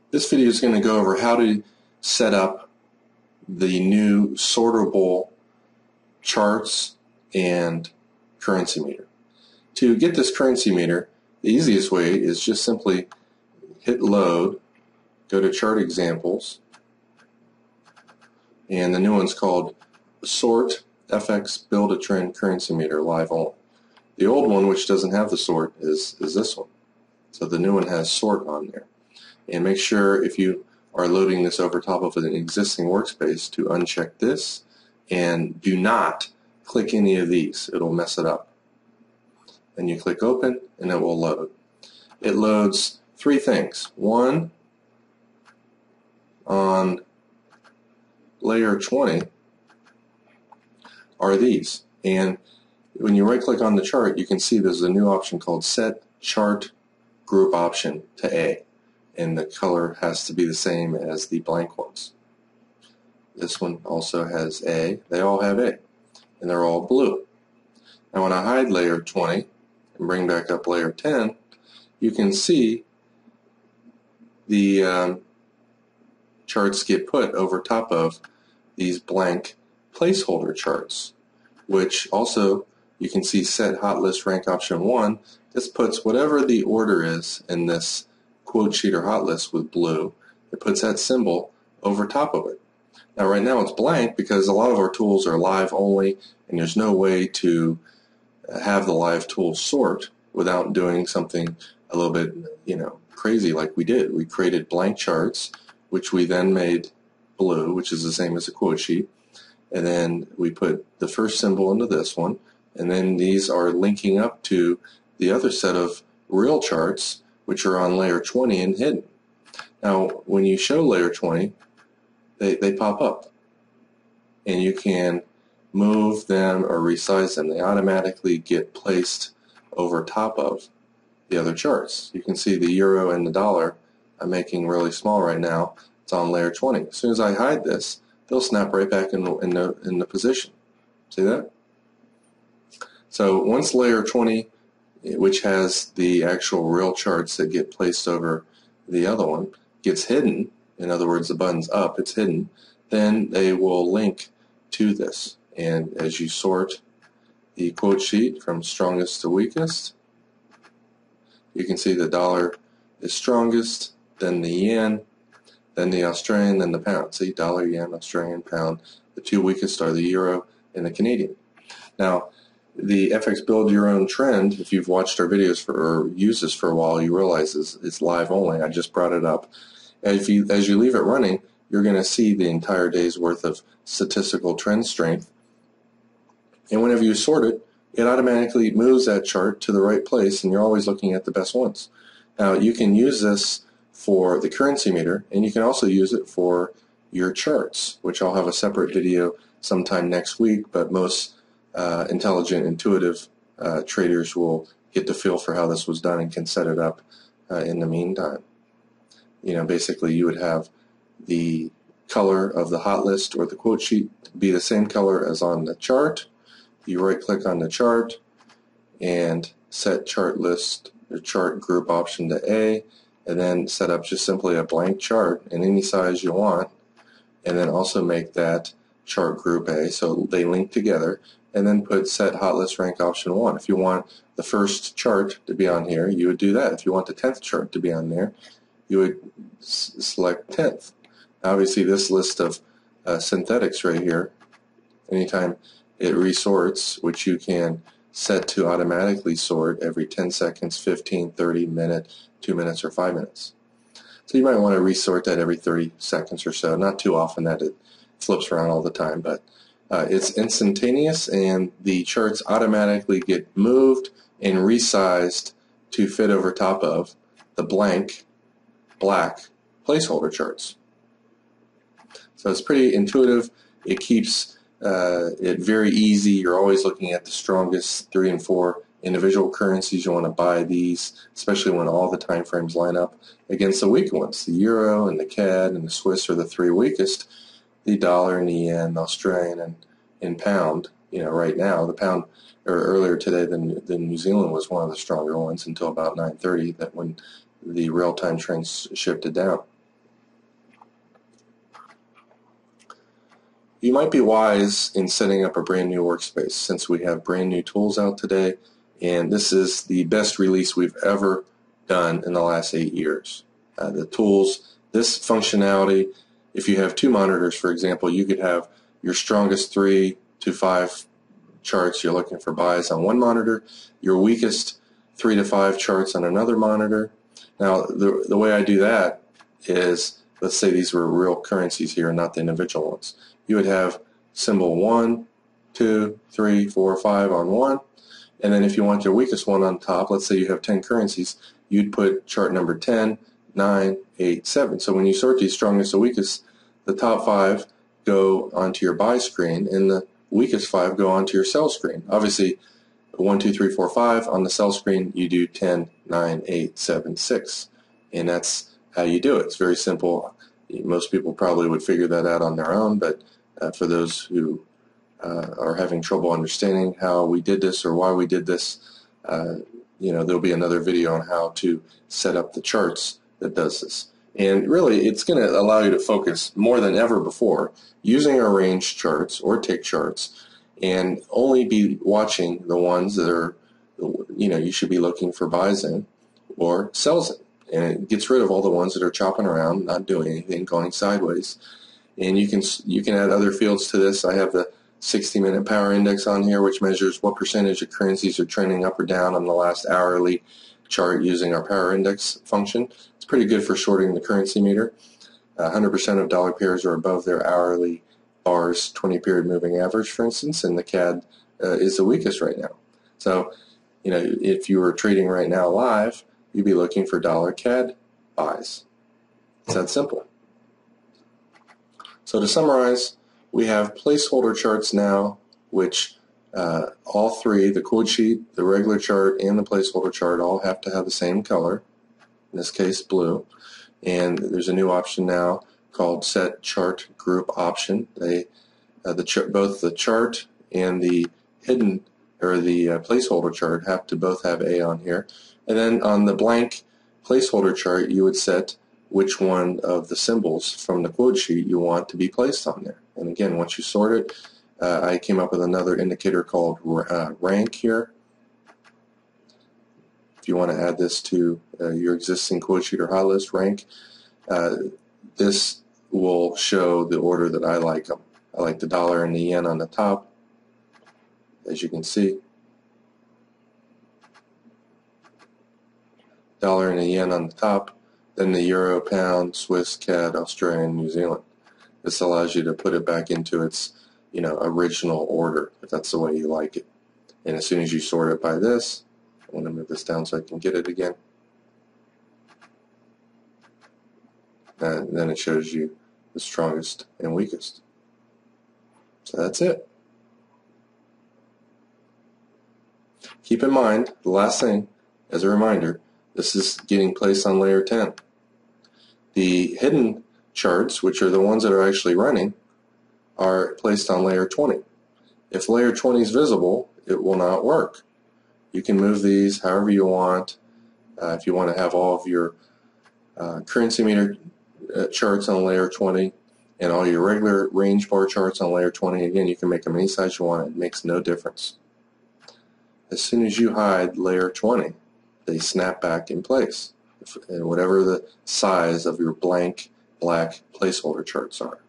This video is going to go over how to set up the new sortable charts and currency meter. To get this currency meter, the easiest way is just simply hit load, go to chart examples, and the new one's called SORT FX Build a Trend Currency Meter Live Only. The old one, which doesn't have the SORT, is this one. So the new one has SORT on there. And make sure if you are loading this over top of an existing workspace to uncheck this, and do not click any of these. It'll mess it up. And you click open and it will load. It loads three things. One, on layer 20 are these. And when you right click on the chart, you can see there's a new option called Set Chart Group Option to A. And the color has to be the same as the blank ones. This one also has A. They all have A. And they're all blue. Now when I hide layer 20 and bring back up layer 10, you can see the charts get put over top of these blank placeholder charts, which also you can see set hotlist rank option 1. This puts whatever the order is in this quote sheet or hotlist with blue. It puts that symbol over top of it. Now right now it's blank because a lot of our tools are live only, and there's no way to have the live tool sort without doing something a little bit, crazy like we did. We created blank charts, which we then made blue, which is the same as a quote sheet, and then we put the first symbol into this one, and then these are linking up to the other set of real charts, which are on layer 20 and hidden. Now when you show layer 20, they pop up, and you can move them or resize them. They automatically get placed over top of the other charts. You can see the euro and the dollar I'm making really small right now. It's on layer 20. As soon as I hide this, they'll snap right back in the position. See that? So once layer 20, which has the actual real charts that get placed over the other one, gets hidden, in other words the button's up, it's hidden, then they will link to this. And as you sort the quote sheet from strongest to weakest, you can see the dollar is strongest, then the yen, then the Australian, then the pound. See, dollar, yen, Australian, pound. The two weakest are the euro and the Canadian. Now, the FX Build Your Own Trend, if you've watched our videos or used this for a while, you realize it's live only. I just brought it up. As you leave it running, you're going to see the entire day's worth of statistical trend strength. And whenever you sort it, it automatically moves that chart to the right place, and you're always looking at the best ones. Now, you can use this for the currency meter, and you can also use it for your charts, which I'll have a separate video sometime next week, but most intelligent, intuitive traders will get the feel for how this was done and can set it up in the meantime. Basically you would have the color of the hot list or the quote sheet be the same color as on the chart. You right click on the chart and set chart list or chart group option to A, and then set up just simply a blank chart in any size you want, and then also make that chart group A so they link together, and then put set hotlist rank option 1. If you want the first chart to be on here, you would do that. If you want the 10th chart to be on there, you would select 10th. Obviously this list of synthetics right here, anytime it resorts, which you can set to automatically sort every 10 seconds, 15, 30, minute, 2 minutes, or 5 minutes. So you might want to resort that every 30 seconds or so. Not too often that it flips around all the time, but it's instantaneous, and the charts automatically get moved and resized to fit over top of the blank black placeholder charts. So it's pretty intuitive. It keeps it very easy. You're always looking at the strongest 3 and 4 individual currencies. You want to buy these, especially when all the time frames line up against the weak ones. The euro and the CAD and the Swiss are the 3 weakest. The dollar and the yen, the Australian and pound. Right now the pound, or earlier today, the New Zealand was one of the stronger ones until about 9:30. That when the real-time trends shifted down. you might be wise in setting up a brand new workspace, since we have brand new tools out today, and this is the best release we've ever done in the last 8 years. The tools, this functionality, if you have 2 monitors, for example, you could have your strongest 3 to 5 charts you're looking for buys on one monitor, your weakest 3 to 5 charts on another monitor. Now, the way I do that is, let's say these were real currencies here, not the individual ones. You would have symbol 1, 2, 3, 4, 5 on one, and then if you want your weakest one on top, let's say you have 10 currencies, you'd put chart number 10, 9, 8, 7. So when you sort these strongest to weakest, the top 5 go onto your buy screen, and the weakest 5 go onto your sell screen. Obviously, 1, 2, 3, 4, 5 on the sell screen, you do 10, 9, 8, 7, 6, and that's how you do it. It's very simple. Most people probably would figure that out on their own, but for those who are having trouble understanding how we did this or why we did this, there'll be another video on how to set up the charts that does this. And really, it's going to allow you to focus more than ever before using our range charts or tick charts, and only be watching the ones that are, you should be looking for buys in or sells in. And it gets rid of all the ones that are chopping around, not doing anything, going sideways. And you can add other fields to this. I have the 60-minute power index on here, which measures what percentage of currencies are trending up or down on the last hourly chart using our power index function. It's pretty good for sorting the currency meter. 100% of dollar pairs are above their hourly bars 20-period moving average, for instance, and the CAD is the weakest right now. So, if you were trading right now live, you'd be looking for dollar CAD buys. It's that simple. So to summarize, we have placeholder charts now, which all 3, the quote sheet, the regular chart, and the placeholder chart, all have to have the same color, in this case blue. And there's a new option now called Set Chart Group Option. Both the chart and the hidden, or the placeholder chart, have to both have A on here. And then on the blank placeholder chart, you would set which one of the symbols from the quote sheet you want to be placed on there. And again, once you sort it, I came up with another indicator called rank here. If you want to add this to your existing quote sheet or hotlist rank, this will show the order that I like them. I like the dollar and the yen on the top, as you can see. Dollar and the yen on the top, then the euro, pound, Swiss, CAD, Australian, New Zealand. This allows you to put it back into its original order, if that's the way you like it. And as soon as you sort it by this, I want to move this down so I can get it again. And then it shows you the strongest and weakest. So that's it. Keep in mind, the last thing, as a reminder, this is getting placed on layer 10. The hidden charts, which are the ones that are actually running, are placed on layer 20. If layer 20 is visible, it will not work. You can move these however you want. If you want to have all of your currency meter charts on layer 20 and all your regular range bar charts on layer 20, again, you can make them any size you want. It makes no difference. As soon as you hide layer 20, they snap back in place, whatever the size of your blank black placeholder charts are.